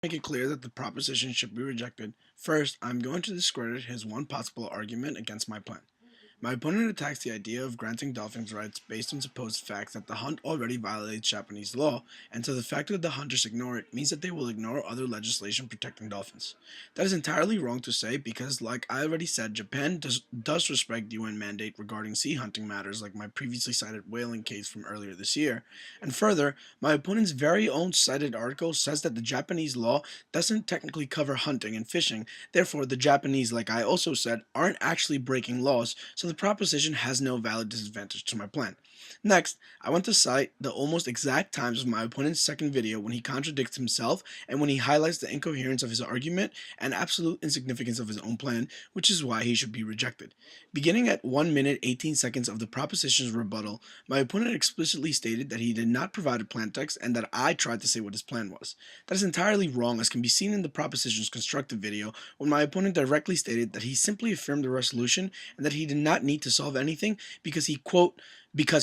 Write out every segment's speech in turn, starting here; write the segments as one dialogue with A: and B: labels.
A: Make it clear that the proposition should be rejected, first, I'm going to discredit his one possible argument against my plan. My opponent attacks the idea of granting dolphins rights based on supposed facts that the hunt already violates Japanese law, and so the fact that the hunters ignore it means that they will ignore other legislation protecting dolphins. That is entirely wrong to say because, like I already said, Japan does respect UN mandate regarding sea hunting matters like my previously cited whaling case from earlier this year, and further, my opponent's very own cited article says that the Japanese law doesn't technically cover hunting and fishing. Therefore, the Japanese, like I also said, aren't actually breaking laws, so the proposition has no valid disadvantage to my plan. Next, I want to cite the almost exact times of my opponent's second video when he contradicts himself and when he highlights the incoherence of his argument and absolute insignificance of his own plan, which is why he should be rejected. Beginning at 1 minute 18 seconds of the proposition's rebuttal, my opponent explicitly stated that he did not provide a plan text and that I tried to say what his plan was. That is entirely wrong, as can be seen in the proposition's constructive video when my opponent directly stated that he simply affirmed the resolution and that he did not need to solve anything because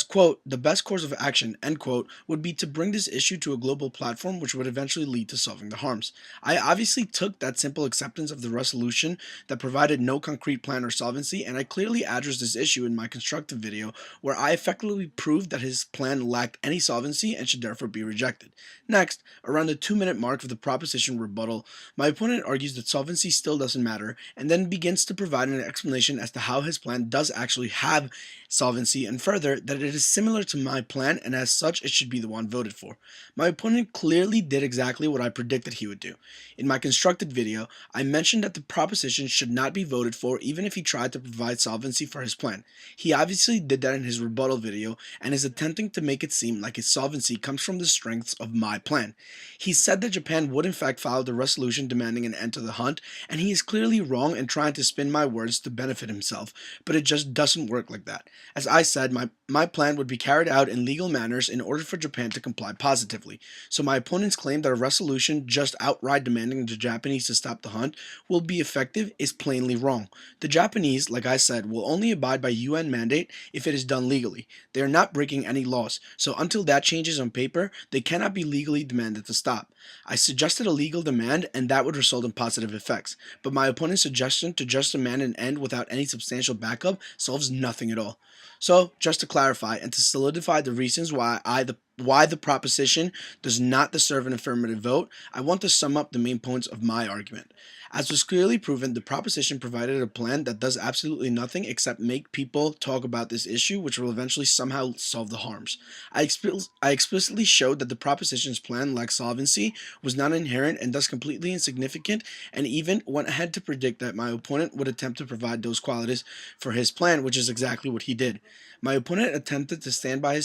A: quote, the best course of action, end quote, would be to bring this issue to a global platform which would eventually lead to solving the harms. I obviously took that simple acceptance of the resolution that provided no concrete plan or solvency, and I clearly addressed this issue in my constructive video where I effectively proved that his plan lacked any solvency and should therefore be rejected. Next, around the 2-minute mark of the proposition rebuttal, my opponent argues that solvency still doesn't matter and then begins to provide an explanation as to how his plan does actually have solvency, and further, that it is similar to my plan and as such it should be the one voted for. My opponent clearly did exactly what I predicted he would do. In my constructed video, I mentioned that the proposition should not be voted for even if he tried to provide solvency for his plan. He obviously did that in his rebuttal video and is attempting to make it seem like his solvency comes from the strengths of my plan. He said that Japan would in fact file the resolution demanding an end to the hunt, and he is clearly wrong in trying to spin my words to benefit himself, but it just doesn't work like that. As I said, my plan would be carried out in legal manners in order for Japan to comply positively. So my opponent's claim that a resolution just outright demanding the Japanese to stop the hunt will be effective is plainly wrong. The Japanese, like I said, will only abide by UN mandate if it is done legally. They are not breaking any laws, so until that changes on paper, they cannot be legally demanded to stop. I suggested a legal demand and that would result in positive effects, but my opponent's suggestion to just demand an end without any substantial backup solves nothing at all. So, just to clarify and to solidify the reasons why the proposition does not deserve an affirmative vote, I want to sum up the main points of my argument. As was clearly proven, the proposition provided a plan that does absolutely nothing except make people talk about this issue, which will eventually somehow solve the harms. I explicitly showed that the proposition's plan lacked solvency, was not inherent, and thus completely insignificant, and even went ahead to predict that my opponent would attempt to provide those qualities for his plan, which is exactly what he did. My opponent attempted to stand by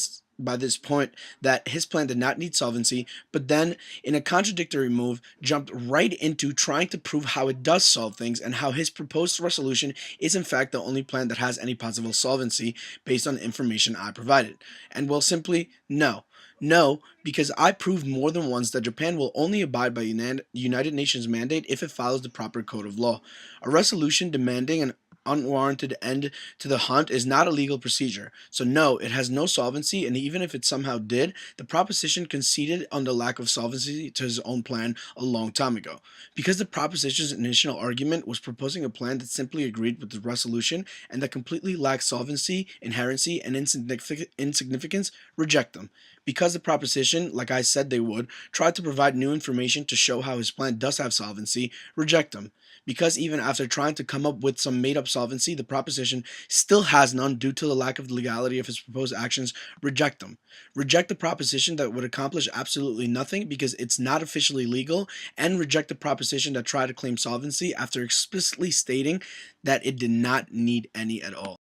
A: this point that his plan did not need solvency, but then, in a contradictory move, jumped right into trying to prove how it does solve things and how his proposed resolution is in fact the only plan that has any possible solvency based on information I provided. And well, simply, no. No, because I proved more than once that Japan will only abide by United Nations mandate if it follows the proper code of law. A resolution demanding an unwarranted end to the hunt is not a legal procedure. So no, it has no solvency, and even if it somehow did, the proposition conceded on the lack of solvency to his own plan a long time ago. Because the proposition's initial argument was proposing a plan that simply agreed with the resolution and that completely lacked solvency, inherency, and insignificance, reject them. Because the proposition, like I said they would, tried to provide new information to show how his plan does have solvency, reject them. Because even after trying to come up with some made-up solvency, the proposition still has none due to the lack of legality of his proposed actions, reject them. Reject the proposition that would accomplish absolutely nothing because it's not officially legal, and reject the proposition that tried to claim solvency after explicitly stating that it did not need any at all.